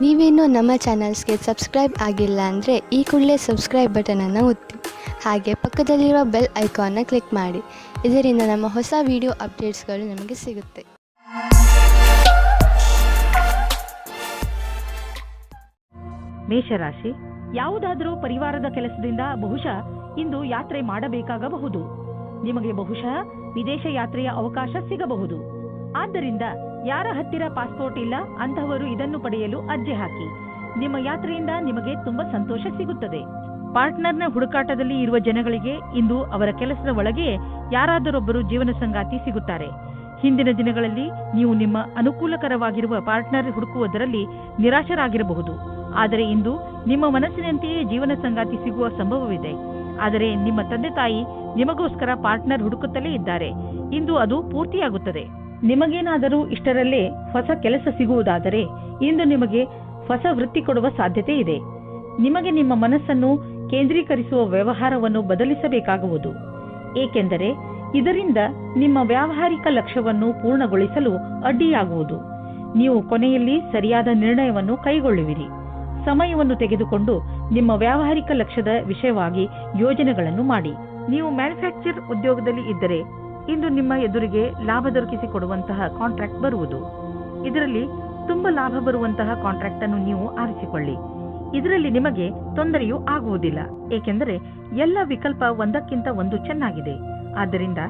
ನೀವೇನೂ ನಮ್ಮ ಚಾನಲ್ಸ್ಗೆ ಸಬ್ಸ್ಕ್ರೈಬ್ ಆಗಿಲ್ಲ ಅಂದರೆ ಈ ಕೂಡಲೇ ಸಬ್ಸ್ಕ್ರೈಬ್ ಬಟನನ್ನು ಒತ್ತಿ, ಹಾಗೆ ಪಕ್ಕದಲ್ಲಿರುವ ಬೆಲ್ ಐಕಾನ್ನ ಕ್ಲಿಕ್ ಮಾಡಿ. ಇದರಿಂದ ನಮ್ಮ ಹೊಸ ವಿಡಿಯೋ ಅಪ್ಡೇಟ್ಸ್ಗಳು ನಿಮಗೆ ಸಿಗುತ್ತೆ. ಮೇಷರಾಶಿ, ಯಾವುದಾದರೂ ಪರಿವಾರದ ಕೆಲಸದಿಂದ ಬಹುಶಃ ಇಂದು ಯಾತ್ರೆ ಮಾಡಬೇಕಾಗಬಹುದು. ನಿಮಗೆ ಬಹುಶಃ ವಿದೇಶ ಯಾತ್ರೆಯ ಅವಕಾಶ ಸಿಗಬಹುದು. ಆದ್ದರಿಂದ ಯಾರ ಹತ್ತಿರ ಪಾಸ್ಪೋರ್ಟ್ ಇಲ್ಲ ಅಂತಹವರು ಇದನ್ನು ಪಡೆಯಲು ಅರ್ಜಿ ಹಾಕಿ. ನಿಮ್ಮ ಯಾತ್ರೆಯಿಂದ ನಿಮಗೆ ತುಂಬಾ ಸಂತೋಷ ಸಿಗುತ್ತದೆ. ಪಾರ್ಟ್ನರ್ನ ಹುಡುಕಾಟದಲ್ಲಿ ಇರುವ ಜನಗಳಿಗೆ ಇಂದು ಅವರ ಕೆಲಸದ ಒಳಗೆ ಯಾರಾದರೊಬ್ಬರು ಜೀವನ ಸಂಗಾತಿ ಸಿಗುತ್ತಾರೆ. ಹಿಂದಿನ ದಿನಗಳಲ್ಲಿ ನೀವು ನಿಮ್ಮ ಅನುಕೂಲಕರವಾಗಿರುವ ಪಾರ್ಟ್ನರ್ ಹುಡುಕುವುದರಲ್ಲಿ ನಿರಾಶರಾಗಿರಬಹುದು. ಆದರೆ ಇಂದು ನಿಮ್ಮ ಮನಸ್ಸಿನಂತೆಯೇ ಜೀವನ ಸಂಗಾತಿ ಸಿಗುವ ಸಂಭವವಿದೆ. ಆದರೆ ನಿಮ್ಮ ತಂದೆ ತಾಯಿ ನಿಮಗೋಸ್ಕರ ಪಾರ್ಟ್ನರ್ ಹುಡುಕುತ್ತಲೇ ಇದ್ದಾರೆ. ಇಂದು ಅದು ಪೂರ್ತಿಯಾಗುತ್ತದೆ. ನಿಮಗೇನಾದರೂ ಇಷ್ಟರಲ್ಲೇ ಹೊಸ ಕೆಲಸ ಸಿಗುವುದಾದರೆ ಇಂದು ನಿಮಗೆ ಹೊಸ ವೃತ್ತಿ ಕೊಡುವ ಸಾಧ್ಯತೆ ಇದೆ. ನಿಮಗೆ ನಿಮ್ಮ ಮನಸ್ಸನ್ನು ಕೇಂದ್ರೀಕರಿಸುವ ವ್ಯವಹಾರವನ್ನು ಬದಲಿಸಬೇಕಾಗುವುದು. ಏಕೆಂದರೆ ಇದರಿಂದ ನಿಮ್ಮ ವ್ಯಾವಹಾರಿಕ ಲಕ್ಷ್ಯವನ್ನು ಪೂರ್ಣಗೊಳಿಸಲು ಅಡ್ಡಿಯಾಗುವುದು. ನೀವು ಕೊನೆಯಲ್ಲಿ ಸರಿಯಾದ ನಿರ್ಣಯವನ್ನು ಕೈಗೊಳ್ಳುವಿರಿ. ಸಮಯವನ್ನು ತೆಗೆದುಕೊಂಡು ನಿಮ್ಮ ವ್ಯಾವಹಾರಿಕ ಲಕ್ಷ್ಯದ ವಿಷಯವಾಗಿ ಯೋಜನೆಗಳನ್ನು ಮಾಡಿ. ನೀವು ಮ್ಯಾನುಫ್ಯಾಕ್ಚರ್ ಉದ್ಯೋಗದಲ್ಲಿ ಇದ್ದರೆ ಇಂದು ನಿಮ್ಮ ಎದುರಿಗೆ ಲಾಭ ದೊರಕಿಸಿಕೊಡುವಂತಹ ಕಾಂಟ್ರಾಕ್ಟ್ ಬರುವುದು. ಇದರಲ್ಲಿ ತುಂಬಾ ಲಾಭ ಬರುವಂತಹ ಕಾಂಟ್ರಾಕ್ಟ್ ಅನ್ನು ನೀವು ಆರಿಸಿಕೊಳ್ಳಿ. ಇದರಲ್ಲಿ ನಿಮಗೆ ತೊಂದರೆಯೂ ಆಗುವುದಿಲ್ಲ, ಏಕೆಂದರೆ ಎಲ್ಲ ವಿಕಲ್ಪ ಒಂದಕ್ಕಿಂತ ಒಂದು ಚೆನ್ನಾಗಿದೆ. ಆದ್ದರಿಂದ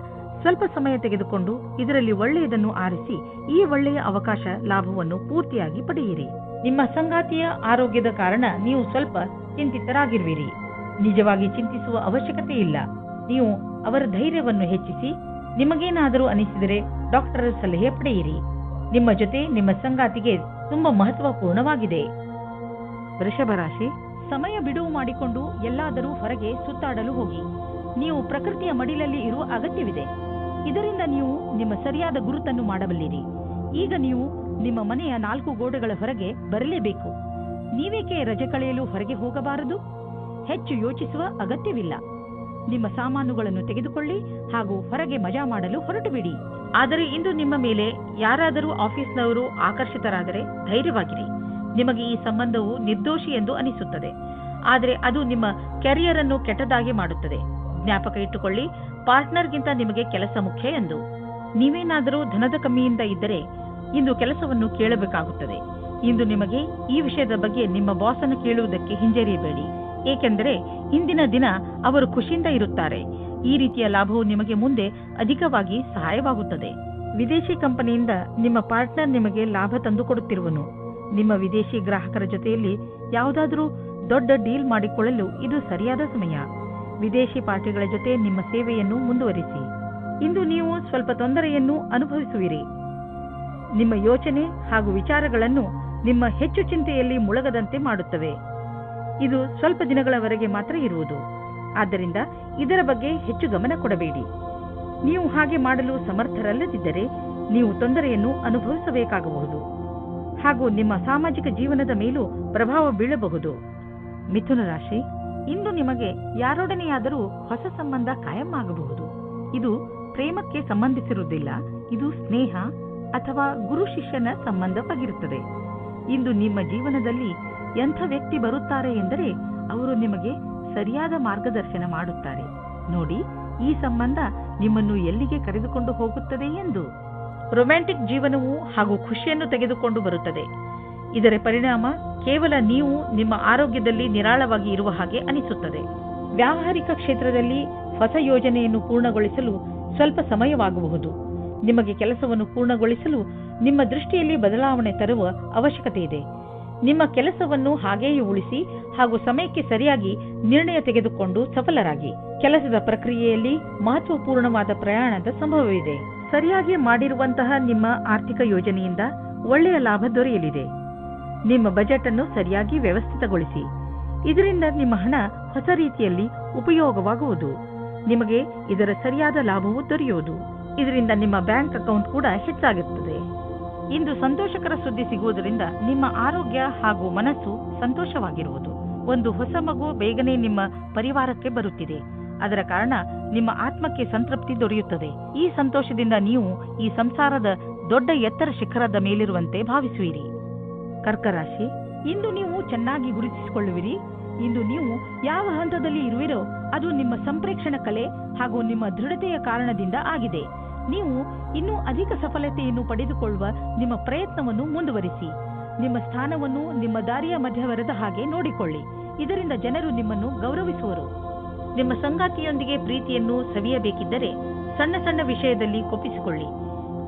ಸ್ವಲ್ಪ ಸಮಯ ತೆಗೆದುಕೊಂಡು ಇದರಲ್ಲಿ ಒಳ್ಳೆಯದನ್ನು ಆರಿಸಿ ಈ ಒಳ್ಳೆಯ ಅವಕಾಶ ಲಾಭವನ್ನು ಪೂರ್ತಿಯಾಗಿ ಪಡೆಯಿರಿ. ನಿಮ್ಮ ಸಂಗಾತಿಯ ಆರೋಗ್ಯದ ಕಾರಣ ನೀವು ಸ್ವಲ್ಪ ಚಿಂತಿತರಾಗಿರುವಿರಿ. ನಿಜವಾಗಿ ಚಿಂತಿಸುವ ಅವಶ್ಯಕತೆ ಇಲ್ಲ. ನೀವು ಅವರ ಧೈರ್ಯವನ್ನು ಹೆಚ್ಚಿಸಿ. ನಿಮಗೇನಾದರೂ ಅನಿಸಿದರೆ ಡಾಕ್ಟರ್ ಸಲಹೆ ಪಡೆಯಿರಿ. ನಿಮ್ಮ ಜೊತೆ ನಿಮ್ಮ ಸಂಗಾತಿಗೆ ತುಂಬಾ ಮಹತ್ವಪೂರ್ಣವಾಗಿದೆ. ವೃಷಭ ರಾಶಿ, ಸಮಯ ಬಿಡುವು ಮಾಡಿಕೊಂಡು ಎಲ್ಲಾದರೂ ಹೊರಗೆ ಸುತ್ತಾಡಲು ಹೋಗಿ. ನೀವು ಪ್ರಕೃತಿಯ ಮಡಿಲಲ್ಲಿ ಇರುವ ಅಗತ್ಯವಿದೆ. ಇದರಿಂದ ನೀವು ನಿಮ್ಮ ಸರಿಯಾದ ಗುರುತನ್ನು ಮಾಡಬಲ್ಲಿರಿ. ಈಗ ನೀವು ನಿಮ್ಮ ಮನೆಯ 4 ಗೋಡೆಗಳ ಹೊರಗೆ ಬರಲೇಬೇಕು. ನೀವೇಕೆ ರಜೆ ಕಳೆಯಲು ಹೊರಗೆ ಹೋಗಬಾರದು? ಹೆಚ್ಚು ಯೋಚಿಸುವ ಅಗತ್ಯವಿಲ್ಲ. ನಿಮ್ಮ ಸಾಮಾನುಗಳನ್ನು ತೆಗೆದುಕೊಳ್ಳಿ ಹಾಗೂ ಹೊರಗೆ ಮಜಾ ಮಾಡಲು ಹೊರಟು ಬಿಡಿ. ಆದರೆ ಇಂದು ನಿಮ್ಮ ಮೇಲೆ ಯಾರಾದರೂ ಆಫೀಸ್ನವರು ಆಕರ್ಷಿತರಾದರೆ ಧೈರ್ಯವಾಗಿರಿ. ನಿಮಗೆ ಈ ಸಂಬಂಧವು ನಿರ್ದೋಷಿ ಎಂದು ಅನಿಸುತ್ತದೆ, ಆದರೆ ಅದು ನಿಮ್ಮ ಕೆರಿಯರ್ ಅನ್ನು ಕೆಟ್ಟದಾಗಿ ಮಾಡುತ್ತದೆ. ಜ್ಞಾಪಕ ಇಟ್ಟುಕೊಳ್ಳಿ, ಪಾರ್ಟ್ನರ್ಗಿಂತ ನಿಮಗೆ ಕೆಲಸ ಮುಖ್ಯ ಎಂದು. ನೀವೇನಾದರೂ ಧನದ ಕಮ್ಮಿಯಿಂದ ಇದ್ದರೆ ಇಂದು ಕೆಲಸವನ್ನು ಕೇಳಬೇಕಾಗುತ್ತದೆ. ಇಂದು ನಿಮಗೆ ಈ ವಿಷಯದ ಬಗ್ಗೆ ನಿಮ್ಮ ಬಾಸನ್ನು ಕೇಳುವುದಕ್ಕೆ ಹಿಂಜರಿಯಬೇಡಿ, ಏಕೆಂದರೆ ಇಂದಿನ ದಿನ ಅವರು ಖುಷಿಯಿಂದ ಇರುತ್ತಾರೆ. ಈ ರೀತಿಯ ಲಾಭವು ನಿಮಗೆ ಮುಂದೆ ಅಧಿಕವಾಗಿ ಸಹಾಯವಾಗುತ್ತದೆ. ವಿದೇಶಿ ಕಂಪನಿಯಿಂದ ನಿಮ್ಮ ಪಾರ್ಟ್ನರ್ ನಿಮಗೆ ಲಾಭ ತಂದುಕೊಡುತ್ತಿರುವನು. ನಿಮ್ಮ ವಿದೇಶಿ ಗ್ರಾಹಕರ ಜೊತೆಯಲ್ಲಿ ಯಾವುದಾದರೂ ದೊಡ್ಡ ಡೀಲ್ ಮಾಡಿಕೊಳ್ಳಲು ಇದು ಸರಿಯಾದ ಸಮಯ. ವಿದೇಶಿ ಪಾರ್ಟಿಗಳ ಜೊತೆ ನಿಮ್ಮ ಸೇವೆಯನ್ನು ಮುಂದುವರಿಸಿ. ಇಂದು ನೀವು ಸ್ವಲ್ಪ ತೊಂದರೆಯನ್ನು ಅನುಭವಿಸುವಿರಿ. ನಿಮ್ಮ ಯೋಚನೆ ಹಾಗೂ ವಿಚಾರಗಳನ್ನು ನಿಮ್ಮ ಹೆಚ್ಚು ಚಿಂತೆಯಲ್ಲಿ ಮುಳುಗದಂತೆ ಮಾಡುತ್ತವೆ. ಇದು ಸ್ವಲ್ಪ ದಿನಗಳವರೆಗೆ ಮಾತ್ರ ಇರುವುದು. ಆದ್ದರಿಂದ ಇದರ ಬಗ್ಗೆ ಹೆಚ್ಚು ಗಮನ ಕೊಡಬೇಡಿ. ನೀವು ಹಾಗೆ ಮಾಡಲು ಸಮರ್ಥರಲ್ಲದಿದ್ದರೆ ನೀವು ತೊಂದರೆಯನ್ನು ಅನುಭವಿಸಬೇಕಾಗಬಹುದು ಹಾಗೂ ನಿಮ್ಮ ಸಾಮಾಜಿಕ ಜೀವನದ ಮೇಲೂ ಪ್ರಭಾವ ಬೀಳಬಹುದು. ಮಿಥುನ ರಾಶಿ, ಇಂದು ನಿಮಗೆ ಯಾರೊಡನೆಯಾದರೂ ಹೊಸ ಸಂಬಂಧ ಕಾಯಂ ಆಗಬಹುದು. ಇದು ಪ್ರೇಮಕ್ಕೆ ಸಂಬಂಧಿಸಿರುವುದಿಲ್ಲ. ಇದು ಸ್ನೇಹ ಅಥವಾ ಗುರು ಶಿಷ್ಯನ ಸಂಬಂಧವಾಗಿರುತ್ತದೆ. ಇಂದು ನಿಮ್ಮ ಜೀವನದಲ್ಲಿ ಎಂಥ ವ್ಯಕ್ತಿ ಬರುತ್ತಾರೆ ಎಂದರೆ ಅವರು ನಿಮಗೆ ಸರಿಯಾದ ಮಾರ್ಗದರ್ಶನ ಮಾಡುತ್ತಾರೆ. ನೋಡಿ, ಈ ಸಂಬಂಧ ನಿಮ್ಮನ್ನು ಎಲ್ಲಿಗೆ ಕರೆದುಕೊಂಡು ಹೋಗುತ್ತದೆ ಎಂದು. ರೊಮ್ಯಾಂಟಿಕ್ ಜೀವನವು ಹಾಗೂ ಖುಷಿಯನ್ನು ತೆಗೆದುಕೊಂಡು ಬರುತ್ತದೆ. ಇದರ ಪರಿಣಾಮ ಕೇವಲ ನೀವು ನಿಮ್ಮ ಆರೋಗ್ಯದಲ್ಲಿ ನಿರಾಳವಾಗಿ ಇರುವ ಹಾಗೆ ಅನಿಸುತ್ತದೆ. ವ್ಯಾವಹಾರಿಕ ಕ್ಷೇತ್ರದಲ್ಲಿ ಹೊಸ ಯೋಜನೆಯನ್ನು ಪೂರ್ಣಗೊಳಿಸಲು ಸ್ವಲ್ಪ ಸಮಯವಾಗಬಹುದು. ನಿಮಗೆ ಕೆಲಸವನ್ನು ಪೂರ್ಣಗೊಳಿಸಲು ನಿಮ್ಮ ದೃಷ್ಟಿಯಲ್ಲಿ ಬದಲಾವಣೆ ತರುವ ಅವಶ್ಯಕತೆ ಇದೆ. ನಿಮ್ಮ ಕೆಲಸವನ್ನು ಹಾಗೆಯೇ ಉಳಿಸಿ ಹಾಗೂ ಸಮಯಕ್ಕೆ ಸರಿಯಾಗಿ ನಿರ್ಣಯ ತೆಗೆದುಕೊಂಡು ಸಫಲರಾಗಿ. ಕೆಲಸದ ಪ್ರಕ್ರಿಯೆಯಲ್ಲಿ ಮಹತ್ವಪೂರ್ಣವಾದ ಪ್ರಯಾಣದ ಸಂಭವವಿದೆ. ಸರಿಯಾಗಿ ಮಾಡಿರುವಂತಹ ನಿಮ್ಮ ಆರ್ಥಿಕ ಯೋಜನೆಯಿಂದ ಒಳ್ಳೆಯ ಲಾಭ ದೊರೆಯಲಿದೆ. ನಿಮ್ಮ ಬಜೆಟ್ ಅನ್ನು ಸರಿಯಾಗಿ ವ್ಯವಸ್ಥಿತಗೊಳಿಸಿ. ಇದರಿಂದ ನಿಮ್ಮ ಹಣ ಹೊಸ ರೀತಿಯಲ್ಲಿ ಉಪಯೋಗವಾಗುವುದು. ನಿಮಗೆ ಇದರ ಸರಿಯಾದ ಲಾಭವು ದೊರೆಯುವುದು. ಇದರಿಂದ ನಿಮ್ಮ ಬ್ಯಾಂಕ್ ಅಕೌಂಟ್ ಕೂಡ ಹೆಚ್ಚಾಗುತ್ತದೆ. ಇಂದು ಸಂತೋಷಕರ ಸುದ್ದಿ ಸಿಗುವುದರಿಂದ ನಿಮ್ಮ ಆರೋಗ್ಯ ಹಾಗೂ ಮನಸ್ಸು ಸಂತೋಷವಾಗಿರುವುದು. ಒಂದು ಹೊಸ ಮಗು ಬೇಗನೆ ನಿಮ್ಮ ಪರಿವಾರಕ್ಕೆ ಬರುತ್ತಿದೆ. ಅದರ ಕಾರಣ ನಿಮ್ಮ ಆತ್ಮಕ್ಕೆ ಸಂತೃಪ್ತಿ ದೊರೆಯುತ್ತದೆ. ಈ ಸಂತೋಷದಿಂದ ನೀವು ಈ ಸಂಸಾರದ ದೊಡ್ಡ ಎತ್ತರ ಶಿಖರದ ಮೇಲಿರುವಂತೆ ಭಾವಿಸುವಿರಿ. ಕರ್ಕ ರಾಶಿ, ಇಂದು ನೀವು ಚೆನ್ನಾಗಿ ಗುರುತಿಸಿಕೊಳ್ಳುವಿರಿ. ಇಂದು ನೀವು ಯಾವ ಹಂತದಲ್ಲಿ ಇರುವಿರೋ ಅದು ನಿಮ್ಮ ಸಂಪ್ರೇಕ್ಷಣ ಕಲೆ ಹಾಗೂ ನಿಮ್ಮ ದೃಢತೆಯ ಕಾರಣದಿಂದ ಆಗಿದೆ. ನೀವು ಇನ್ನೂ ಅಧಿಕ ಸಫಲತೆಯನ್ನು ಪಡೆದುಕೊಳ್ಳುವ ನಿಮ್ಮ ಪ್ರಯತ್ನವನ್ನು ಮುಂದುವರಿಸಿ. ನಿಮ್ಮ ಸ್ಥಾನವನ್ನು ನಿಮ್ಮ ದಾರಿಯ ಮಧ್ಯವರದ ಹಾಗೆ ನೋಡಿಕೊಳ್ಳಿ. ಇದರಿಂದ ಜನರು ನಿಮ್ಮನ್ನು ಗೌರವಿಸುವರು. ನಿಮ್ಮ ಸಂಗಾತಿಯೊಂದಿಗೆ ಪ್ರೀತಿಯನ್ನು ಸವಿಯಬೇಕಿದ್ದರೆ ಸಣ್ಣ ಸಣ್ಣ ವಿಷಯದಲ್ಲಿ ಕೊಪ್ಪಿಸಿಕೊಳ್ಳಿ.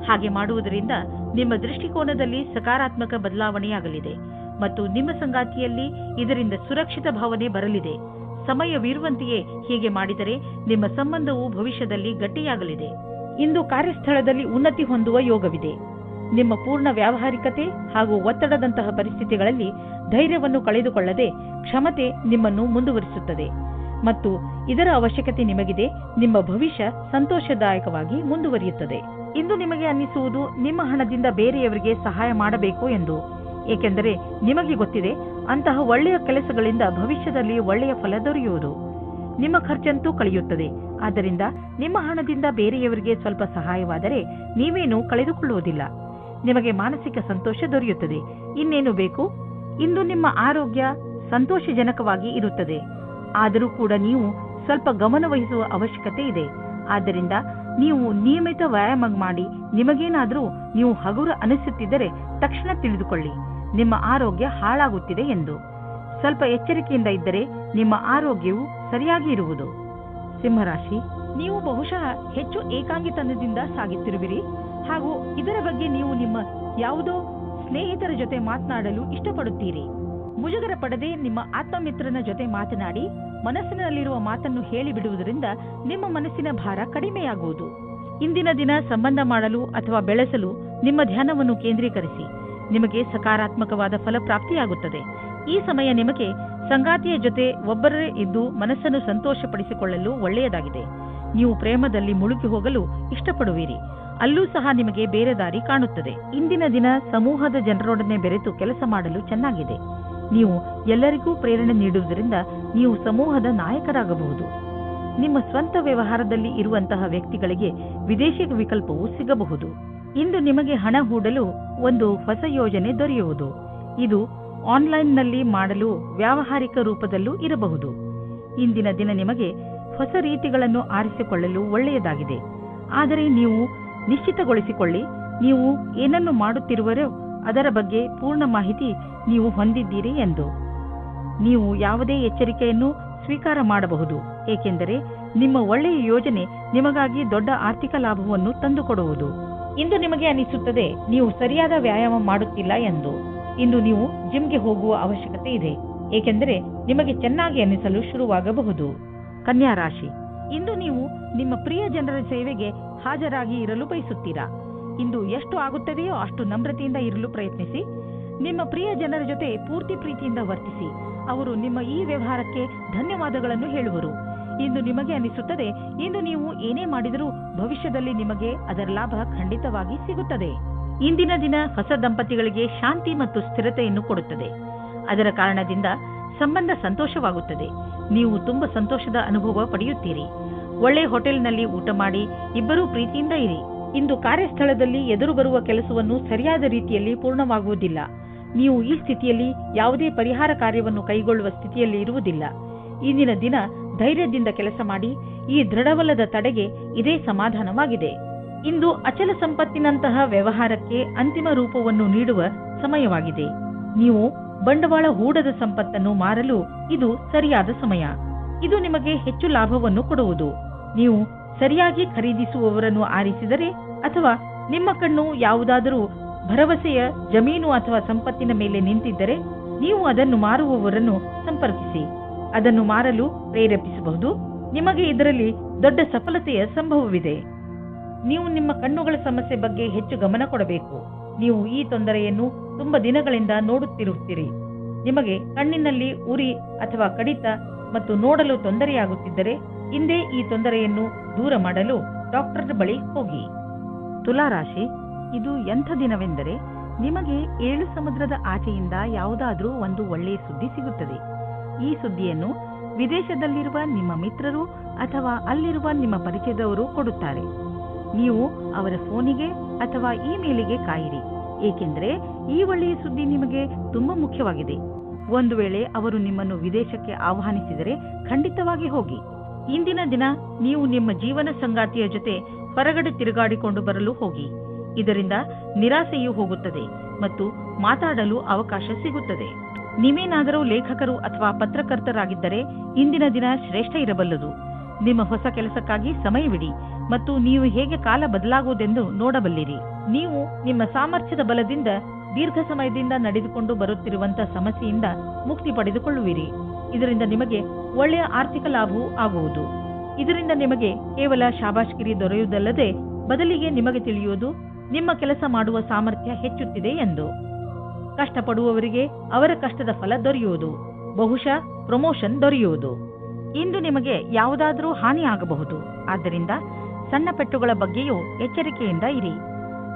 ಹಾಗೆ ಮಾಡುವುದರಿಂದ ನಿಮ್ಮ ದೃಷ್ಟಿಕೋನದಲ್ಲಿ ಸಕಾರಾತ್ಮಕ ಬದಲಾವಣೆಯಾಗಲಿದೆ ಮತ್ತು ನಿಮ್ಮ ಸಂಗಾತಿಯಲ್ಲಿ ಇದರಿಂದ ಸುರಕ್ಷಿತ ಭಾವನೆ ಬರಲಿದೆ. ಸಮಯವಿರುವಂತೆಯೇ ಹೀಗೆ ಮಾಡಿದರೆ ನಿಮ್ಮ ಸಂಬಂಧವು ಭವಿಷ್ಯದಲ್ಲಿ ಗಟ್ಟಿಯಾಗಲಿದೆ. ಇಂದು ಕಾರ್ಯಸ್ಥಳದಲ್ಲಿ ಉನ್ನತಿ ಹೊಂದುವ ಯೋಗವಿದೆ. ನಿಮ್ಮ ಪೂರ್ಣ ವ್ಯಾವಹಾರಿಕತೆ ಹಾಗೂ ಒತ್ತಡದಂತಹ ಪರಿಸ್ಥಿತಿಗಳಲ್ಲಿ ಧೈರ್ಯವನ್ನು ಕಳೆದುಕೊಳ್ಳದೆ ಕ್ಷಮತೆ ನಿಮ್ಮನ್ನು ಮುಂದುವರಿಸುತ್ತದೆ ಮತ್ತು ಇದರ ಅವಶ್ಯಕತೆ ನಿಮಗಿದೆ. ನಿಮ್ಮ ಭವಿಷ್ಯ ಸಂತೋಷದಾಯಕವಾಗಿ ಮುಂದುವರಿಯುತ್ತದೆ. ಇಂದು ನಿಮಗೆ ಅನ್ನಿಸುವುದು ನಿಮ್ಮ ಹಣದಿಂದ ಬೇರೆಯವರಿಗೆ ಸಹಾಯ ಮಾಡಬೇಕು ಎಂದು. ಏಕೆಂದರೆ ನಿಮಗೆ ಗೊತ್ತಿದೆ, ಅಂತಹ ಒಳ್ಳೆಯ ಕೆಲಸಗಳಿಂದ ಭವಿಷ್ಯದಲ್ಲಿ ಒಳ್ಳೆಯ ಫಲ ದೊರೆಯುವುದು. ನಿಮ್ಮ ಖರ್ಚಂತೂ ಕಳೆಯುತ್ತದೆ. ಆದ್ದರಿಂದ ನಿಮ್ಮ ಹಣದಿಂದ ಬೇರೆಯವರಿಗೆ ಸ್ವಲ್ಪ ಸಹಾಯವಾದರೆ ನೀವೇನು ಕಳೆದುಕೊಳ್ಳುವುದಿಲ್ಲ. ನಿಮಗೆ ಮಾನಸಿಕ ಸಂತೋಷ ದೊರೆಯುತ್ತದೆ. ಇನ್ನೇನು ಬೇಕು? ಇಂದು ನಿಮ್ಮ ಆರೋಗ್ಯ ಸಂತೋಷಜನಕವಾಗಿ ಇರುತ್ತದೆ. ಆದರೂ ಕೂಡ ನೀವು ಸ್ವಲ್ಪ ಗಮನ ವಹಿಸುವ ಅವಶ್ಯಕತೆ ಇದೆ. ಆದ್ದರಿಂದ ನೀವು ನಿಯಮಿತ ವ್ಯಾಯಾಮ ಮಾಡಿ. ನಿಮಗೇನಾದರೂ ನೀವು ಹಗುರ ಅನಿಸುತ್ತಿದ್ದರೆ ತಕ್ಷಣ ತಿಳಿದುಕೊಳ್ಳಿ, ನಿಮ್ಮ ಆರೋಗ್ಯ ಹಾಳಾಗುತ್ತಿದೆ ಎಂದು. ಸ್ವಲ್ಪ ಎಚ್ಚರಿಕೆಯಿಂದ ಇದ್ದರೆ ನಿಮ್ಮ ಆರೋಗ್ಯವು ಸರಿಯಾಗಿ ಇರುವುದು. ಸಿಂಹರಾಶಿ, ನೀವು ಬಹುಶಃ ಹೆಚ್ಚು ಏಕಾಂಗಿತನದಿಂದ ಸಾಗುತ್ತಿರುವಿರಿ ಹಾಗೂ ಇದರ ಬಗ್ಗೆ ನೀವು ನಿಮ್ಮ ಯಾವುದೋ ಸ್ನೇಹಿತರ ಜೊತೆ ಮಾತನಾಡಲು ಇಷ್ಟಪಡುತ್ತೀರಿ. ಮುಜುಗರ ಪಡದೆ ನಿಮ್ಮ ಆತ್ಮಮಿತ್ರನ ಜೊತೆ ಮಾತನಾಡಿ ಮನಸ್ಸಿನಲ್ಲಿರುವ ಮಾತನ್ನು ಹೇಳಿಬಿಡುವುದರಿಂದ ನಿಮ್ಮ ಮನಸ್ಸಿನ ಭಾರ ಕಡಿಮೆಯಾಗುವುದು. ಇಂದಿನ ದಿನ ಸಂಬಂಧ ಮಾಡಲು ಅಥವಾ ಬೆಳೆಸಲು ನಿಮ್ಮ ಧ್ಯಾನವನ್ನು ಕೇಂದ್ರೀಕರಿಸಿ. ನಿಮಗೆ ಸಕಾರಾತ್ಮಕವಾದ ಫಲಪ್ರಾಪ್ತಿಯಾಗುತ್ತದೆ. ಈ ಸಮಯ ನಿಮಗೆ ಸಂಗಾತಿಯ ಜೊತೆ ಒಬ್ಬರೇ ಇದ್ದು ಮನಸ್ಸನ್ನು ಸಂತೋಷಪಡಿಸಿಕೊಳ್ಳಲು ಒಳ್ಳೆಯದಾಗಿದೆ. ನೀವು ಪ್ರೇಮದಲ್ಲಿ ಮುಳುಗಿ ಹೋಗಲು ಇಷ್ಟಪಡುವಿರಿ. ಅಲ್ಲೂ ಸಹ ನಿಮಗೆ ಬೇರೆ ದಾರಿ ಕಾಣುತ್ತದೆ. ಇಂದಿನ ದಿನ ಸಮೂಹದ ಜನರೊಡನೆ ಬೆರೆತು ಕೆಲಸ ಮಾಡಲು ಚೆನ್ನಾಗಿದೆ. ನೀವು ಎಲ್ಲರಿಗೂ ಪ್ರೇರಣೆ ನೀಡುವುದರಿಂದ ನೀವು ಸಮೂಹದ ನಾಯಕರಾಗಬಹುದು. ನಿಮ್ಮ ಸ್ವಂತ ವ್ಯವಹಾರದಲ್ಲಿ ಇರುವಂತಹ ವ್ಯಕ್ತಿಗಳಿಗೆ ವಿದೇಶಿ ವಿಕಲ್ಪವು ಸಿಗಬಹುದು. ಇಂದು ನಿಮಗೆ ಹಣ ಹೂಡಲು ಒಂದು ಹೊಸ ಯೋಜನೆ ದೊರೆಯುವುದು. ಇದು ಆನ್ಲೈನ್ನಲ್ಲಿ ಮಾಡಲು ವ್ಯಾವಹಾರಿಕ ರೂಪದಲ್ಲೂ ಇರಬಹುದು. ಇಂದಿನ ದಿನ ನಿಮಗೆ ಹೊಸ ರೀತಿಗಳನ್ನು ಆರಿಸಿಕೊಳ್ಳಲು ಒಳ್ಳೆಯದಾಗಿದೆ. ಆದರೆ ನೀವು ನಿಶ್ಚಿತಗೊಳಿಸಿಕೊಳ್ಳಿ, ನೀವು ಏನನ್ನು ಮಾಡುತ್ತಿರುವರೋ ಅದರ ಬಗ್ಗೆ ಪೂರ್ಣ ಮಾಹಿತಿ ನೀವು ಹೊಂದಿದ್ದೀರಿ ಎಂದು. ನೀವು ಯಾವುದೇ ಎಚ್ಚರಿಕೆಯನ್ನು ಸ್ವೀಕಾರ ಮಾಡಬಹುದು, ಏಕೆಂದರೆ ನಿಮ್ಮ ಒಳ್ಳೆಯ ಯೋಜನೆ ನಿಮಗಾಗಿ ದೊಡ್ಡ ಆರ್ಥಿಕ ಲಾಭವನ್ನು ತಂದುಕೊಡುವುದು. ಇಂದು ನಿಮಗೆ ಅನಿಸುತ್ತದೆ ನೀವು ಸರಿಯಾದ ವ್ಯಾಯಾಮ ಮಾಡುತ್ತಿಲ್ಲ ಎಂದು. ಇಂದು ನೀವು ಜಿಮ್ಗೆ ಹೋಗುವ ಅವಶ್ಯಕತೆ ಇದೆ, ಏಕೆಂದರೆ ನಿಮಗೆ ಚೆನ್ನಾಗಿ ಅನಿಸಲು ಶುರುವಾಗಬಹುದು. ಕನ್ಯಾ ರಾಶಿ, ಇಂದು ನೀವು ನಿಮ್ಮ ಪ್ರಿಯ ಜನರ ಸೇವೆಗೆ ಹಾಜರಾಗಿ ಇರಲು ಬಯಸುತ್ತೀರಾ. ಇಂದು ಎಷ್ಟು ಆಗುತ್ತದೆಯೋ ಅಷ್ಟು ನಮ್ರತೆಯಿಂದ ಇರಲು ಪ್ರಯತ್ನಿಸಿ. ನಿಮ್ಮ ಪ್ರಿಯ ಜನರ ಜೊತೆ ಪೂರ್ತಿ ಪ್ರೀತಿಯಿಂದ ವರ್ತಿಸಿ. ಅವರು ನಿಮ್ಮ ಈ ವ್ಯವಹಾರಕ್ಕೆ ಧನ್ಯವಾದಗಳನ್ನು ಹೇಳುವರು. ಇಂದು ನಿಮಗೆ ಅನಿಸುತ್ತದೆ, ಇಂದು ನೀವು ಏನೇ ಮಾಡಿದರೂ ಭವಿಷ್ಯದಲ್ಲಿ ನಿಮಗೆ ಅದರ ಲಾಭ ಖಂಡಿತವಾಗಿ ಸಿಗುತ್ತದೆ. ಇಂದಿನ ದಿನ ಹೊಸ ದಂಪತಿಗಳಿಗೆ ಶಾಂತಿ ಮತ್ತು ಸ್ಥಿರತೆಯನ್ನು ಕೊಡುತ್ತದೆ. ಅದರ ಕಾರಣದಿಂದ ಸಂಬಂಧ ಸಂತೋಷವಾಗುತ್ತದೆ. ನೀವು ತುಂಬಾ ಸಂತೋಷದ ಅನುಭವ ಪಡೆಯುತ್ತೀರಿ. ಒಳ್ಳೆ ಹೋಟೆಲ್ನಲ್ಲಿ ಊಟ ಮಾಡಿ ಇಬ್ಬರೂ ಪ್ರೀತಿಯಿಂದ ಇರಿ. ಇಂದು ಕಾರ್ಯಸ್ಥಳದಲ್ಲಿ ಎದುರು ಬರುವ ಕೆಲಸವನ್ನು ಸರಿಯಾದ ರೀತಿಯಲ್ಲಿ ಪೂರ್ಣವಾಗುವುದಿಲ್ಲ. ನೀವು ಈ ಸ್ಥಿತಿಯಲ್ಲಿ ಯಾವುದೇ ಪರಿಹಾರ ಕಾರ್ಯವನ್ನು ಕೈಗೊಳ್ಳುವ ಸ್ಥಿತಿಯಲ್ಲಿ ಇರುವುದಿಲ್ಲ. ಇಂದಿನ ದಿನ ಧೈರ್ಯದಿಂದ ಕೆಲಸ ಮಾಡಿ. ಈ ದೃಢವಲ್ಲದ ತಡೆಗೆ ಇದೇ ಸಮಾಧಾನವಾಗಿದೆ. ಇಂದು ಅಚಲ ಸಂಪತ್ತಿನಂತಹ ವ್ಯವಹಾರಕ್ಕೆ ಅಂತಿಮ ರೂಪವನ್ನು ನೀಡುವ ಸಮಯವಾಗಿದೆ. ನೀವು ಬಂಡವಾಳ ಹೂಡದ ಸಂಪತ್ತನ್ನು ಮಾರಲು ಇದು ಸರಿಯಾದ ಸಮಯ. ಇದು ನಿಮಗೆ ಹೆಚ್ಚು ಲಾಭವನ್ನು ಕೊಡುವುದು. ನೀವು ಸರಿಯಾಗಿ ಖರೀದಿಸುವವರನ್ನು ಆರಿಸಿದರೆ ಅಥವಾ ನಿಮ್ಮ ಕಣ್ಣು ಯಾವುದಾದರೂ ಭರವಸೆಯ ಜಮೀನು ಅಥವಾ ಸಂಪತ್ತಿನ ಮೇಲೆ ನಿಂತಿದ್ದರೆ ನೀವು ಅದನ್ನು ಮಾರುವವರನ್ನು ಸಂಪರ್ಕಿಸಿ. ಅದನ್ನು ಮಾರಲು ಪ್ರೇರೇಪಿಸಬಹುದು. ನಿಮಗೆ ಇದರಲ್ಲಿ ದೊಡ್ಡ ಸಫಲತೆಯ ಸಂಭವವಿದೆ. ನೀವು ನಿಮ್ಮ ಕಣ್ಣುಗಳ ಸಮಸ್ಯೆ ಬಗ್ಗೆ ಹೆಚ್ಚು ಗಮನ ಕೊಡಬೇಕು. ನೀವು ಈ ತೊಂದರೆಯನ್ನು ತುಂಬಾ ದಿನಗಳಿಂದ ನೋಡುತ್ತಿರುತ್ತೀರಿ. ನಿಮಗೆ ಕಣ್ಣಿನಲ್ಲಿ ಉರಿ ಅಥವಾ ಕಡಿತ ಮತ್ತು ನೋಡಲು ತೊಂದರೆಯಾಗುತ್ತಿದ್ದರೆ ಇಂದೇ ಈ ತೊಂದರೆಯನ್ನು ದೂರ ಮಾಡಲು ಡಾಕ್ಟರ್ ಬಳಿ ಹೋಗಿ. ತುಲಾರಾಶಿ, ಇದು ಎಂಥ ದಿನವೆಂದರೆ ನಿಮಗೆ 7 ಸಮುದ್ರದ ಆಚೆಯಿಂದ ಯಾವುದಾದ್ರೂ ಒಂದು ಒಳ್ಳೆಯ ಸುದ್ದಿ ಸಿಗುತ್ತದೆ. ಈ ಸುದ್ದಿಯನ್ನು ವಿದೇಶದಲ್ಲಿರುವ ನಿಮ್ಮ ಮಿತ್ರರು ಅಥವಾ ಅಲ್ಲಿರುವ ನಿಮ್ಮ ಪರಿಚಯದವರು ಕೊಡುತ್ತಾರೆ. ನೀವು ಅವರ ಫೋನಿಗೆ ಅಥವಾ ಇಮೇಲಿಗೆ ಕಾಯಿರಿ. ಏಕೆಂದರೆ ಈ ಒಳ್ಳೆಯ ಸುದ್ದಿ ನಿಮಗೆ ತುಂಬಾ ಮುಖ್ಯವಾಗಿದೆ. ಒಂದು ವೇಳೆ ಅವರು ನಿಮ್ಮನ್ನು ವಿದೇಶಕ್ಕೆ ಆಹ್ವಾನಿಸಿದರೆ ಖಂಡಿತವಾಗಿ ಹೋಗಿ. ಇಂದಿನ ದಿನ ನೀವು ನಿಮ್ಮ ಜೀವನ ಸಂಗಾತಿಯ ಜೊತೆ ಹೊರಗಡೆ ತಿರುಗಾಡಿಕೊಂಡು ಬರಲು ಹೋಗಿ. ಇದರಿಂದ ನಿರಾಸೆಯೂ ಹೋಗುತ್ತದೆ ಮತ್ತು ಮಾತಾಡಲು ಅವಕಾಶ ಸಿಗುತ್ತದೆ. ನೀವೇನಾದರೂ ಲೇಖಕರು ಅಥವಾ ಪತ್ರಕರ್ತರಾಗಿದ್ದರೆ ಇಂದಿನ ದಿನ ಶ್ರೇಷ್ಠ ಇರಬಲ್ಲದು. ನಿಮ್ಮ ಹೊಸ ಕೆಲಸಕ್ಕಾಗಿ ಸಮಯವಿಡಿ ಮತ್ತು ನೀವು ಹೇಗೆ ಕಾಲ ಬದಲಾಗುವುದೆಂದು ನೋಡಬಲ್ಲಿರಿ. ನೀವು ನಿಮ್ಮ ಸಾಮರ್ಥ್ಯದ ಬಲದಿಂದ ದೀರ್ಘ ಸಮಯದಿಂದ ನಡೆದುಕೊಂಡು ಬರುತ್ತಿರುವಂತಹ ಸಮಸ್ಯೆಯಿಂದ ಮುಕ್ತಿ ಪಡೆದುಕೊಳ್ಳುವಿರಿ. ಇದರಿಂದ ನಿಮಗೆ ಒಳ್ಳೆಯ ಆರ್ಥಿಕ ಲಾಭವೂ ಆಗುವುದು. ಇದರಿಂದ ನಿಮಗೆ ಕೇವಲ ಶಾಬಾಷ್ಗಿರಿ ದೊರೆಯುವುದಲ್ಲದೆ ಬದಲಿಗೆ ನಿಮಗೆ ತಿಳಿಯುವುದು ನಿಮ್ಮ ಕೆಲಸ ಮಾಡುವ ಸಾಮರ್ಥ್ಯ ಹೆಚ್ಚುತ್ತಿದೆ ಎಂದು. ಕಷ್ಟಪಡುವವರಿಗೆ ಅವರ ಕಷ್ಟದ ಫಲ ದೊರೆಯುವುದು, ಬಹುಶಃ ಪ್ರಮೋಷನ್ ದೊರೆಯುವುದು. ಇಂದು ನಿಮಗೆ ಯಾವುದಾದರೂ ಹಾನಿ ಆಗಬಹುದು. ಆದ್ದರಿಂದ ಸಣ್ಣ ಪೆಟ್ಟುಗಳ ಬಗ್ಗೆಯೂ ಎಚ್ಚರಿಕೆಯಿಂದ ಇರಿ.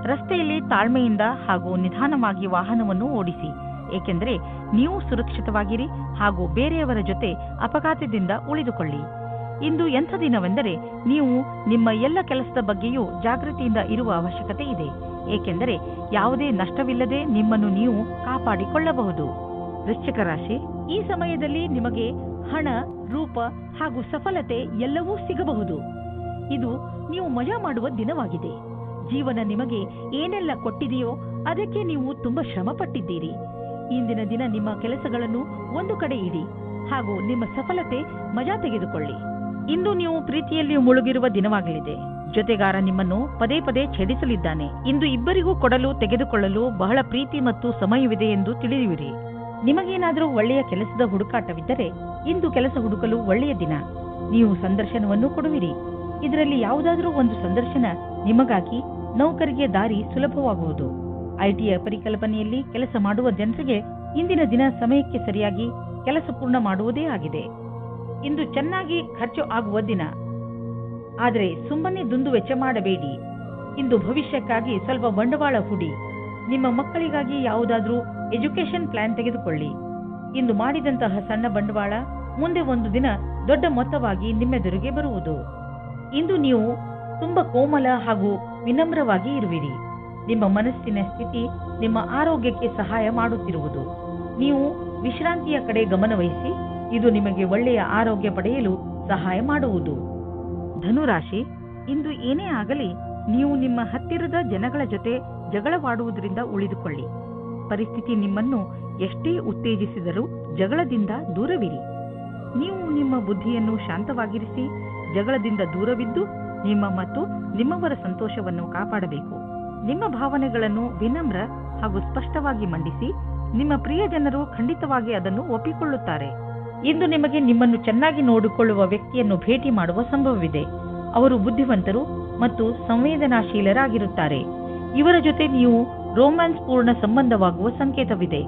ರಸ್ತೆಯಲ್ಲಿ ತಾಳ್ಮೆಯಿಂದ ಹಾಗೂ ನಿಧಾನವಾಗಿ ವಾಹನವನ್ನು ಓಡಿಸಿ, ಏಕೆಂದರೆ ನೀವು ಸುರಕ್ಷಿತವಾಗಿರಿ ಹಾಗೂ ಬೇರೆಯವರ ಜೊತೆ ಅಪಘಾತದಿಂದ ಉಳಿದುಕೊಳ್ಳಿ. ಇಂದು ಎಂಥ ದಿನವೆಂದರೆ ನೀವು ನಿಮ್ಮ ಎಲ್ಲ ಕೆಲಸದ ಬಗ್ಗೆಯೂ ಜಾಗೃತಿಯಿಂದ ಇರುವ ಅವಶ್ಯಕತೆ ಇದೆ, ಏಕೆಂದರೆ ಯಾವುದೇ ನಷ್ಟವಿಲ್ಲದೆ ನಿಮ್ಮನ್ನು ನೀವು ಕಾಪಾಡಿಕೊಳ್ಳಬಹುದು. ವೃಶ್ಚಿಕ ರಾಶಿ, ಈ ಸಮಯದಲ್ಲಿ ನಿಮಗೆ ಹಣ, ರೂಪ ಹಾಗೂ ಸಫಲತೆ ಎಲ್ಲವೂ ಸಿಗಬಹುದು. ಇದು ನೀವು ಮಜಾ ಮಾಡುವ ದಿನವಾಗಿದೆ. ಜೀವನ ನಿಮಗೆ ಏನೆಲ್ಲ ಕೊಟ್ಟಿದೆಯೋ ಅದಕ್ಕೆ ನೀವು ತುಂಬಾ ಶ್ರಮ ಪಟ್ಟಿದ್ದೀರಿ. ಇಂದಿನ ದಿನ ನಿಮ್ಮ ಕೆಲಸಗಳನ್ನು ಒಂದು ಕಡೆ ಇಡಿ ಹಾಗೂ ನಿಮ್ಮ ಸಫಲತೆ ಮಜಾ ತೆಗೆದುಕೊಳ್ಳಿ. ಇಂದು ನೀವು ಪ್ರೀತಿಯಲ್ಲಿ ಮುಳುಗಿರುವ ದಿನವಾಗಲಿದೆ. ಜೊತೆಗಾರ ನಿಮ್ಮನ್ನು ಪದೇ ಪದೇ ಛೇಡಿಸಲಿದ್ದಾನೆ. ಇಂದು ಇಬ್ಬರಿಗೂ ಕೊಡಲು ತೆಗೆದುಕೊಳ್ಳಲು ಬಹಳ ಪ್ರೀತಿ ಮತ್ತು ಸಮಯವಿದೆ ಎಂದು ತಿಳಿಯುವಿರಿ. ನಿಮಗೇನಾದರೂ ಒಳ್ಳೆಯ ಕೆಲಸದ ಹುಡುಕಾಟವಿದ್ದರೆ ಇಂದು ಕೆಲಸ ಹುಡುಕಲು ಒಳ್ಳೆಯ ದಿನ. ನೀವು ಸಂದರ್ಶನವನ್ನು ಕೊಡುವಿರಿ. ಇದರಲ್ಲಿ ಯಾವುದಾದರೂ ಒಂದು ಸಂದರ್ಶನ ನಿಮಗಾಗಿ ನೌಕರಿಗೆ ದಾರಿ ಸುಲಭವಾಗುವುದು. ಐಟಿಯ ಪರಿಕಲ್ಪನೆಯಲ್ಲಿ ಕೆಲಸ ಮಾಡುವ ಜನರಿಗೆ ಇಂದಿನ ದಿನ ಸಮಯಕ್ಕೆ ಸರಿಯಾಗಿ ಕೆಲಸ ಪೂರ್ಣ ಮಾಡುವುದೇ ಆಗಿದೆ. ಇಂದು ಚೆನ್ನಾಗಿ ಖರ್ಚು ಆಗುವ ದಿನ. ಆದರೆ ಸುಮ್ಮನೆ ದುಂದು ವೆಚ್ಚ ಮಾಡಬೇಡಿ. ಇಂದು ಭವಿಷ್ಯಕ್ಕಾಗಿ ಸ್ವಲ್ಪ ಬಂಡವಾಳ ಹೂಡಿ. ನಿಮ್ಮ ಮಕ್ಕಳಿಗಾಗಿ ಯಾವುದಾದ್ರೂ ಎಜುಕೇಶನ್ ಪ್ಲಾನ್ ತೆಗೆದುಕೊಳ್ಳಿ. ಇಂದು ಮಾಡಿದಂತಹ ಸಣ್ಣ ಬಂಡವಾಳ ಮುಂದೆ ಒಂದು ದಿನ ದೊಡ್ಡ ಮೊತ್ತವಾಗಿ ನಿಮ್ಮೆದುರಿಗೆ ಬರುವುದು. ಇಂದು ನೀವು ತುಂಬಾ ಕೋಮಲ ಹಾಗೂ ವಿನಮ್ರವಾಗಿ ಇರುವಿರಿ. ನಿಮ್ಮ ಮನಸ್ಸಿನ ಸ್ಥಿತಿ ನಿಮ್ಮ ಆರೋಗ್ಯಕ್ಕೆ ಸಹಾಯ ಮಾಡುತ್ತಿರುವುದು. ನೀವು ವಿಶ್ರಾಂತಿಯ ಕಡೆ ಗಮನವಹಿಸಿ. ಇದು ನಿಮಗೆ ಒಳ್ಳೆಯ ಆರೋಗ್ಯ ಪಡೆಯಲು ಸಹಾಯ ಮಾಡುವುದು. ಧನುರಾಶಿ, ಇಂದು ಏನೇ ಆಗಲಿ ನೀವು ನಿಮ್ಮ ಹತ್ತಿರದ ಜನಗಳ ಜೊತೆ ಜಗಳವಾಡುವುದರಿಂದ ಉಳಿದುಕೊಳ್ಳಿ. ಪರಿಸ್ಥಿತಿ ನಿಮ್ಮನ್ನು ಎಷ್ಟೇ ಉತ್ತೇಜಿಸಿದರೂ ಜಗಳದಿಂದ ದೂರವಿರಿ. ನೀವು ನಿಮ್ಮ ಬುದ್ಧಿಯನ್ನು ಶಾಂತವಾಗಿರಿಸಿ ಜಗಳದಿಂದ ದೂರವಿದ್ದು ನಿಮ್ಮ ಮತ್ತು ನಿಮ್ಮವರ ಸಂತೋಷವನ್ನು ಕಾಪಾಡಬೇಕು. ನಿಮ್ಮ ಭಾವನೆಗಳನ್ನು ವಿನಮ್ರ ಹಾಗೂ ಸ್ಪಷ್ಟವಾಗಿ ಮಂಡಿಸಿ. ನಿಮ್ಮ ಪ್ರಿಯ ಜನರು ಖಂಡಿತವಾಗಿ ಅದನ್ನು ಒಪ್ಪಿಕೊಳ್ಳುತ್ತಾರೆ. ಇಂದು ನಿಮಗೆ ನಿಮ್ಮನ್ನು ಚೆನ್ನಾಗಿ ನೋಡಿಕೊಳ್ಳುವ ವ್ಯಕ್ತಿಯನ್ನು ಭೇಟಿ ಮಾಡುವ ಸಂಭವವಿದೆ. ಅವರು ಬುದ್ಧಿವಂತರು ಮತ್ತು ಸಂವೇದನಾಶೀಲರಾಗಿರುತ್ತಾರೆ. ಇವರ ಜೊತೆ ನೀವು ರೋಮ್ಯಾನ್ಸ್ ಪೂರ್ಣ ಸಂಬಂಧವಾಗುವ ಸಂಕೇತವಿದೆ.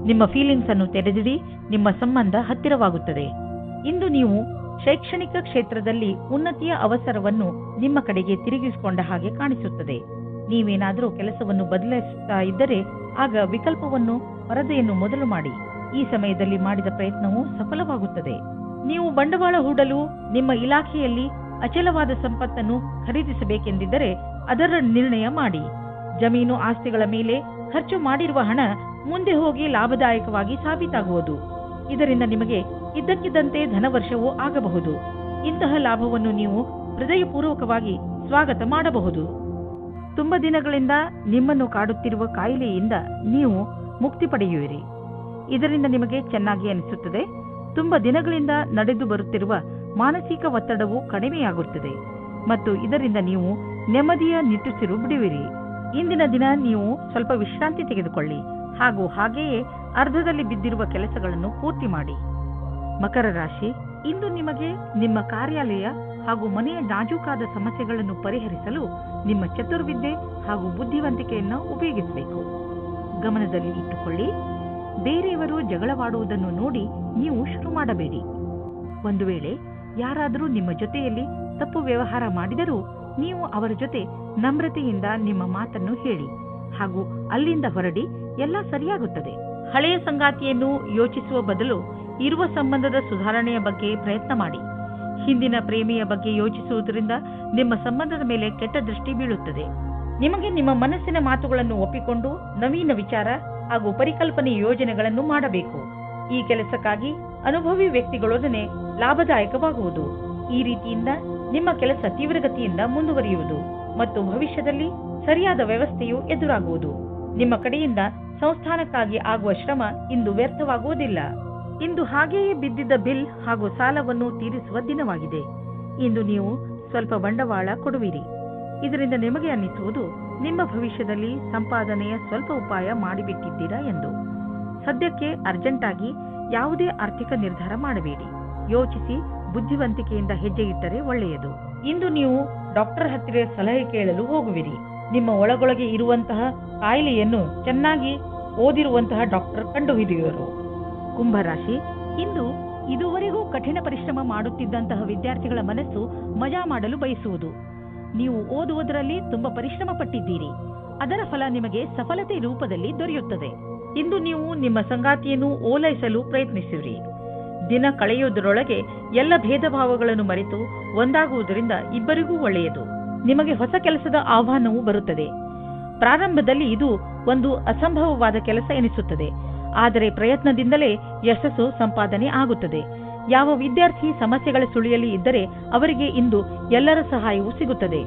ನಿಮ್ಮ ಫೀಲಿಂಗ್ಸ್ ಅನ್ನು ತೆರೆದಿಡಿ. ನಿಮ್ಮ ಸಂಬಂಧ ಹತ್ತಿರವಾಗುತ್ತದೆ. ಇಂದು ನೀವು ಶೈಕ್ಷಣಿಕ ಕ್ಷೇತ್ರದಲ್ಲಿ ಉನ್ನತಿಯ ಅವಸರವನ್ನು ನಿಮ್ಮ ಕಡೆಗೆ ತಿರುಗಿಸಿಕೊಂಡ ಹಾಗೆ ಕಾಣಿಸುತ್ತದೆ. ನೀವೇನಾದರೂ ಕೆಲಸವನ್ನು ಬದಲಾಯಿಸುತ್ತಾ ಇದ್ದರೆ ಆಗ ವಿಕಲ್ಪವನ್ನು ವರದಿಯನ್ನು ಮೊದಲು ಮಾಡಿ. ಈ ಸಮಯದಲ್ಲಿ ಮಾಡಿದ ಪ್ರಯತ್ನವು ಸಫಲವಾಗುತ್ತದೆ. ನೀವು ಬಂಡವಾಳ ಹೂಡಲು ನಿಮ್ಮ ಇಲಾಖೆಯಲ್ಲಿ ಅಚಲವಾದ ಸಂಪತ್ತನ್ನು ಖರೀದಿಸಬೇಕೆಂದಿದ್ದರೆ ಅದರ ನಿರ್ಣಯ ಮಾಡಿ. ಜಮೀನು ಆಸ್ತಿಗಳ ಮೇಲೆ ಖರ್ಚು ಮಾಡಿರುವ ಹಣ ಮುಂದೆ ಹೋಗಿ ಲಾಭದಾಯಕವಾಗಿ ಸಾಬೀತಾಗುವುದು. ಇದರಿಂದ ನಿಮಗೆ ಇದ್ದಕ್ಕಿದ್ದಂತೆ ಧನವರ್ಷವೂ ಆಗಬಹುದು. ಇಂತಹ ಲಾಭವನ್ನು ನೀವು ಹೃದಯಪೂರ್ವಕವಾಗಿ ಸ್ವಾಗತ ಮಾಡಬಹುದು. ತುಂಬ ದಿನಗಳಿಂದ ನಿಮ್ಮನ್ನು ಕಾಡುತ್ತಿರುವ ಕಾಯಿಲೆಯಿಂದ ನೀವು ಮುಕ್ತಿ ಪಡೆಯುವಿರಿ. ಇದರಿಂದ ನಿಮಗೆ ಚೆನ್ನಾಗಿ ಅನಿಸುತ್ತದೆ. ತುಂಬ ದಿನಗಳಿಂದ ನಡೆದು ಬರುತ್ತಿರುವ ಮಾನಸಿಕ ಒತ್ತಡವು ಕಡಿಮೆಯಾಗುತ್ತದೆ ಮತ್ತು ಇದರಿಂದ ನೀವು ನೆಮ್ಮದಿಯ ನಿಟ್ಟುಸಿರು ಬಿಡುವಿರಿ. ಇಂದಿನ ದಿನ ನೀವು ಸ್ವಲ್ಪ ವಿಶ್ರಾಂತಿ ತೆಗೆದುಕೊಳ್ಳಿ ಹಾಗೂ ಹಾಗೆಯೇ ಅರ್ಧದಲ್ಲಿ ಬಿದ್ದಿರುವ ಕೆಲಸಗಳನ್ನು ಪೂರ್ತಿ ಮಾಡಿ. ಮಕರ ರಾಶಿ, ಇಂದು ನಿಮಗೆ ನಿಮ್ಮ ಕಾರ್ಯಾಲಯ ಹಾಗೂ ಮನೆಯ ನಾಜೂಕಾದ ಸಮಸ್ಯೆಗಳನ್ನು ಪರಿಹರಿಸಲು ನಿಮ್ಮ ಚತುರ್ವಿದ್ಯೆ ಹಾಗೂ ಬುದ್ಧಿವಂತಿಕೆಯನ್ನು ಉಪಯೋಗಿಸಬೇಕು. ಗಮನದಲ್ಲಿ ಇಟ್ಟುಕೊಳ್ಳಿ. ಬೇರೆಯವರು ಜಗಳವಾಡುವುದನ್ನು ನೋಡಿ ನೀವು ಶುರು ಮಾಡಬೇಡಿ. ಒಂದು ವೇಳೆ ಯಾರಾದರೂ ನಿಮ್ಮ ಜೊತೆಯಲ್ಲಿ ತಪ್ಪು ವ್ಯವಹಾರ ಮಾಡಿದರೂ ನೀವು ಅವರ ಜೊತೆ ನಮ್ರತೆಯಿಂದ ನಿಮ್ಮ ಮಾತನ್ನು ಹೇಳಿ ಹಾಗೂ ಅಲ್ಲಿಂದ ಹೊರಡಿ. ಎಲ್ಲ ಸರಿಯಾಗುತ್ತದೆ. ಹಳೆಯ ಸಂಗಾತಿಯನ್ನು ಯೋಚಿಸುವ ಬದಲು ಇರುವ ಸಂಬಂಧದ ಸುಧಾರಣೆಯ ಬಗ್ಗೆ ಪ್ರಯತ್ನ ಮಾಡಿ. ಹಿಂದಿನ ಪ್ರೇಮಿಯ ಬಗ್ಗೆ ಯೋಚಿಸುವುದರಿಂದ ನಿಮ್ಮ ಸಂಬಂಧದ ಮೇಲೆ ಕೆಟ್ಟ ದೃಷ್ಟಿ ಬೀಳುತ್ತದೆ. ನಿಮಗೆ ನಿಮ್ಮ ಮನಸ್ಸಿನ ಮಾತುಗಳನ್ನು ಒಪ್ಪಿಕೊಂಡು ನವೀನ ವಿಚಾರ ಹಾಗೂ ಪರಿಕಲ್ಪನೆ ಯೋಜನೆಗಳನ್ನು ಮಾಡಬೇಕು. ಈ ಕೆಲಸಕ್ಕಾಗಿ ಅನುಭವಿ ವ್ಯಕ್ತಿಗಳೊಡನೆ ಲಾಭದಾಯಕವಾಗುವುದು. ಈ ರೀತಿಯಿಂದ ನಿಮ್ಮ ಕೆಲಸ ತೀವ್ರಗತಿಯಿಂದ ಮುಂದುವರಿಯುವುದು ಮತ್ತು ಭವಿಷ್ಯದಲ್ಲಿ ಸರಿಯಾದ ವ್ಯವಸ್ಥೆಯು ಎದುರಾಗುವುದು. ನಿಮ್ಮ ಕಡೆಯಿಂದ ಸಂಸ್ಥಾನಕ್ಕಾಗಿ ಆಗುವ ಶ್ರಮ ಇಂದು ವ್ಯರ್ಥವಾಗುವುದಿಲ್ಲ. ಇಂದು ಹಾಗೆಯೇ ಬಿದ್ದಿದ್ದ ಬಿಲ್ ಹಾಗೂ ಸಾಲವನ್ನು ತೀರಿಸುವ ದಿನವಾಗಿದೆ. ಇಂದು ನೀವು ಸ್ವಲ್ಪ ಬಂಡವಾಳ ಕೊಡುವಿರಿ. ಇದರಿಂದ ನಿಮಗೆ ಅನ್ನಿಸುವುದು ನಿಮ್ಮ ಭವಿಷ್ಯದಲ್ಲಿ ಸಂಪಾದನೆಯ ಸ್ವಲ್ಪ ಉಪಾಯ ಮಾಡಿಬಿಟ್ಟಿದ್ದೀರಾ ಎಂದು. ಸದ್ಯಕ್ಕೆ ಅರ್ಜೆಂಟಾಗಿ ಯಾವುದೇ ಆರ್ಥಿಕ ನಿರ್ಧಾರ ಮಾಡಬೇಡಿ. ಯೋಚಿಸಿ ಬುದ್ಧಿವಂತಿಕೆಯಿಂದ ಹೆಜ್ಜೆ ಇಟ್ಟರೆ ಒಳ್ಳೆಯದು. ಇಂದು ನೀವು ಡಾಕ್ಟರ್ ಹತ್ತಿರ ಸಲಹೆ ಕೇಳಲು ಹೋಗುವಿರಿ. ನಿಮ್ಮ ಒಳಗೊಳಗೆ ಇರುವಂತಹ ಕಾಯಿಲೆಯನ್ನು ಚೆನ್ನಾಗಿ ಓದಿರುವಂತಹ ಡಾಕ್ಟರ್ ಕಂಡುಹಿಡಿಯುವರು. ಕುಂಭರಾಶಿ, ಇಂದು ಇದುವರೆಗೂ ಕಠಿಣ ಪರಿಶ್ರಮ ಮಾಡುತ್ತಿದ್ದಂತಹ ವಿದ್ಯಾರ್ಥಿಗಳ ಮನಸ್ಸು ಮಜಾ ಮಾಡಲು ಬಯಸುವುದು. ನೀವು ಓದುವುದರಲ್ಲಿ ತುಂಬಾ ಪರಿಶ್ರಮ ಪಟ್ಟಿದ್ದೀರಿ. ಅದರ ಫಲ ನಿಮಗೆ ಸಫಲತೆ ರೂಪದಲ್ಲಿ ದೊರೆಯುತ್ತದೆ. ಇಂದು ನೀವು ನಿಮ್ಮ ಸಂಗಾತಿಯನ್ನು ಓಲೈಸಲು ಪ್ರಯತ್ನಿಸಿರಿ. ದಿನ ಕಳೆಯುವುದರೊಳಗೆ ಎಲ್ಲ ಭೇದ ಭಾವಗಳನ್ನು ಮರೆತು ಒಂದಾಗುವುದರಿಂದ ಇಬ್ಬರಿಗೂ ಒಳ್ಳೆಯದು. ನಿಮಗೆ ಹೊಸ ಕೆಲಸದ ಆಹ್ವಾನವೂ ಬರುತ್ತದೆ. ಪ್ರಾರಂಭದಲ್ಲಿ ಇದು ಒಂದು ಅಸಂಭವವಾದ ಕೆಲಸ ಎನಿಸುತ್ತದೆ, ಆದರೆ ಪ್ರಯತ್ನದಿಂದಲೇ ಯಶಸ್ಸು ಸಂಪಾದನೆ ಆಗುತ್ತದೆ. ಯಾವ ವಿದ್ಯಾರ್ಥಿ ಸಮಸ್ಯೆಗಳ ಸುಳಿಯಲ್ಲಿ ಇದ್ದರೆ ಅವರಿಗೆ ಇಂದು ಎಲ್ಲರ ಸಹಾಯವೂ ಸಿಗುತ್ತದೆ.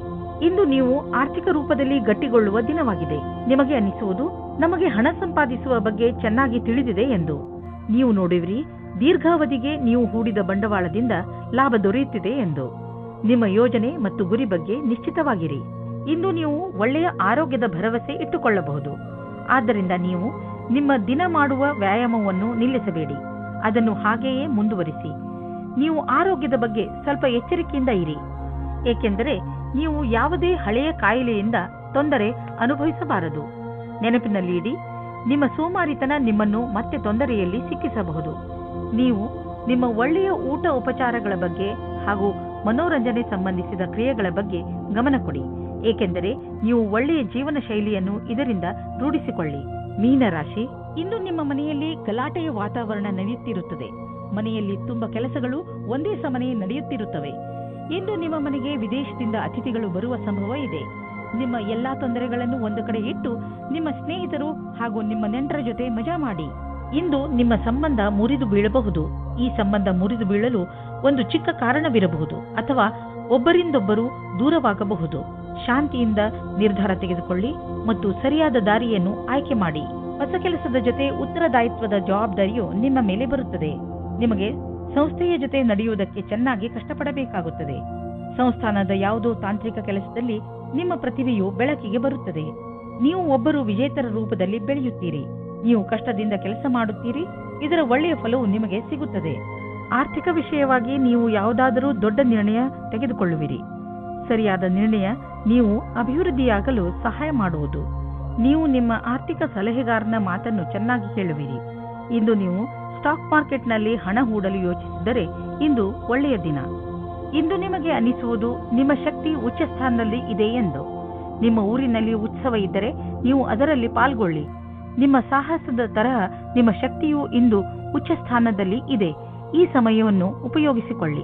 ಇಂದು ನೀವು ಆರ್ಥಿಕ ರೂಪದಲ್ಲಿ ಗಟ್ಟಿಗೊಳ್ಳುವ ದಿನವಾಗಿದೆ. ನಿಮಗೆ ಅನ್ನಿಸುವುದು ನಮಗೆ ಹಣ ಸಂಪಾದಿಸುವ ಬಗ್ಗೆ ಚೆನ್ನಾಗಿ ತಿಳಿದಿದೆ ಎಂದು. ನೀವು ನೋಡುವಿರಿ, ದೀರ್ಘಾವಧಿಗೆ ನೀವು ಹೂಡಿದ ಬಂಡವಾಳದಿಂದ ಲಾಭ ದೊರೆಯುತ್ತಿದೆ ಎಂದು. ನಿಮ್ಮ ಯೋಜನೆ ಮತ್ತು ಗುರಿ ಬಗ್ಗೆ ನಿಶ್ಚಿತವಾಗಿರಿ. ಇಂದು ನೀವು ಒಳ್ಳೆಯ ಆರೋಗ್ಯದ ಭರವಸೆ ಇಟ್ಟುಕೊಳ್ಳಬಹುದು. ಆದ್ದರಿಂದ ನೀವು ನಿಮ್ಮ ದಿನ ಮಾಡುವ ವ್ಯಾಯಾಮವನ್ನು ನಿಲ್ಲಿಸಬೇಡಿ. ಅದನ್ನು ಹಾಗೆಯೇ ಮುಂದುವರಿಸಿ. ನೀವು ಆರೋಗ್ಯದ ಬಗ್ಗೆ ಸ್ವಲ್ಪ ಎಚ್ಚರಿಕೆಯಿಂದ ಇರಿ, ಏಕೆಂದರೆ ನೀವು ಯಾವುದೇ ಹಳೆಯ ಕಾಯಿಲೆಯಿಂದ ತೊಂದರೆ ಅನುಭವಿಸಬಾರದು. ನೆನಪಿನಲ್ಲಿಡಿ, ನಿಮ್ಮ ಸೋಮಾರಿತನ ನಿಮ್ಮನ್ನು ಮತ್ತೆ ತೊಂದರೆಯಲ್ಲಿ ಸಿಕ್ಕಿಸಬಹುದು. ನೀವು ನಿಮ್ಮ ಒಳ್ಳೆಯ ಊಟ ಉಪಚಾರಗಳ ಬಗ್ಗೆ ಹಾಗೂ ಮನೋರಂಜನೆ ಸಂಬಂಧಿಸಿದ ಕ್ರಿಯೆಗಳ ಬಗ್ಗೆ ಗಮನ ಕೊಡಿ, ಏಕೆಂದರೆ ನೀವು ಒಳ್ಳೆಯ ಜೀವನ ಶೈಲಿಯನ್ನು ಇದರಿಂದ ರೂಢಿಸಿಕೊಳ್ಳಿ. ಮೀನರಾಶಿ, ಇಂದು ನಿಮ್ಮ ಮನೆಯಲ್ಲಿ ಗಲಾಟೆಯ ವಾತಾವರಣ ನಡೆಯುತ್ತಿರುತ್ತದೆ. ಮನೆಯಲ್ಲಿ ತುಂಬಾ ಕೆಲಸಗಳು ಒಂದೇ ಸಮನೆ ನಡೆಯುತ್ತಿರುತ್ತವೆ. ಇಂದು ನಿಮ್ಮ ಮನೆಗೆ ವಿದೇಶದಿಂದ ಅತಿಥಿಗಳು ಬರುವ ಸಂಭವ ಇದೆ. ನಿಮ್ಮ ಎಲ್ಲಾ ತೊಂದರೆಗಳನ್ನು ಒಂದು ಕಡೆ ಇಟ್ಟು ನಿಮ್ಮ ಸ್ನೇಹಿತರು ಹಾಗೂ ನಿಮ್ಮ ನೆಂಟರ ಜೊತೆ ಮಜಾ ಮಾಡಿ. ಇಂದು ನಿಮ್ಮ ಸಂಬಂಧ ಮುರಿದು ಬೀಳಬಹುದು. ಈ ಸಂಬಂಧ ಮುರಿದು ಬೀಳಲು ಒಂದು ಚಿಕ್ಕ ಕಾರಣವಿರಬಹುದು ಅಥವಾ ಒಬ್ಬರಿಂದೊಬ್ಬರು ದೂರವಾಗಬಹುದು. ಶಾಂತಿಯಿಂದ ನಿರ್ಧಾರ ತೆಗೆದುಕೊಳ್ಳಿ ಮತ್ತು ಸರಿಯಾದ ದಾರಿಯನ್ನು ಆಯ್ಕೆ ಮಾಡಿ. ಹೊಸ ಕೆಲಸದ ಜೊತೆ ಉತ್ತರದಾಯಿತ್ವದ ಜವಾಬ್ದಾರಿಯು ನಿಮ್ಮ ಮೇಲೆ ಬರುತ್ತದೆ. ನಿಮಗೆ ಸಂಸ್ಥೆಯ ಜೊತೆ ನಡೆಯುವುದಕ್ಕೆ ಚೆನ್ನಾಗಿ ಕಷ್ಟಪಡಬೇಕಾಗುತ್ತದೆ. ಸಂಸ್ಥಾನದ ಯಾವುದೋ ತಾಂತ್ರಿಕ ಕೆಲಸದಲ್ಲಿ ನಿಮ್ಮ ಪ್ರತಿಭೆಯು ಬೆಳಕಿಗೆ ಬರುತ್ತದೆ. ನೀವು ಒಬ್ಬರು ವಿಜೇತರ ರೂಪದಲ್ಲಿ ಬೆಳೆಯುತ್ತೀರಿ. ನೀವು ಕಷ್ಟದಿಂದ ಕೆಲಸ ಮಾಡುತ್ತೀರಿ. ಇದರ ಒಳ್ಳೆಯ ಫಲವು ನಿಮಗೆ ಸಿಗುತ್ತದೆ. ಆರ್ಥಿಕ ವಿಷಯವಾಗಿ ನೀವು ಯಾವುದಾದರೂ ದೊಡ್ಡ ನಿರ್ಣಯ ತೆಗೆದುಕೊಳ್ಳುವಿರಿ. ಸರಿಯಾದ ನಿರ್ಣಯ ನೀವು ಅಭಿವೃದ್ಧಿಯಾಗಲು ಸಹಾಯ ಮಾಡುವುದು. ನೀವು ನಿಮ್ಮ ಆರ್ಥಿಕ ಸಲಹೆಗಾರನ ಮಾತನ್ನು ಚೆನ್ನಾಗಿ ಕೇಳುವಿರಿ. ಇಂದು ನೀವು ಸ್ಟಾಕ್ ಮಾರ್ಕೆಟ್ನಲ್ಲಿ ಹಣ ಹೂಡಲು ಯೋಚಿಸಿದರೆ ಇಂದು ಒಳ್ಳೆಯ ದಿನ. ಇಂದು ನಿಮಗೆ ಅನ್ನಿಸುವುದು ನಿಮ್ಮ ಶಕ್ತಿ ಉಚ್ಚ ಸ್ಥಾನದಲ್ಲಿ ಇದೆ ಎಂದು. ನಿಮ್ಮ ಊರಿನಲ್ಲಿ ಉತ್ಸವ ಇದ್ದರೆ ನೀವು ಅದರಲ್ಲಿ ಪಾಲ್ಗೊಳ್ಳಿ. ನಿಮ್ಮ ಸಾಹಸದ ತರಹ ನಿಮ್ಮ ಶಕ್ತಿಯು ಇಂದು ಉಚ್ಚ ಸ್ಥಾನದಲ್ಲಿ ಇದೆ. ಈ ಸಮಯವನ್ನು ಉಪಯೋಗಿಸಿಕೊಳ್ಳಿ.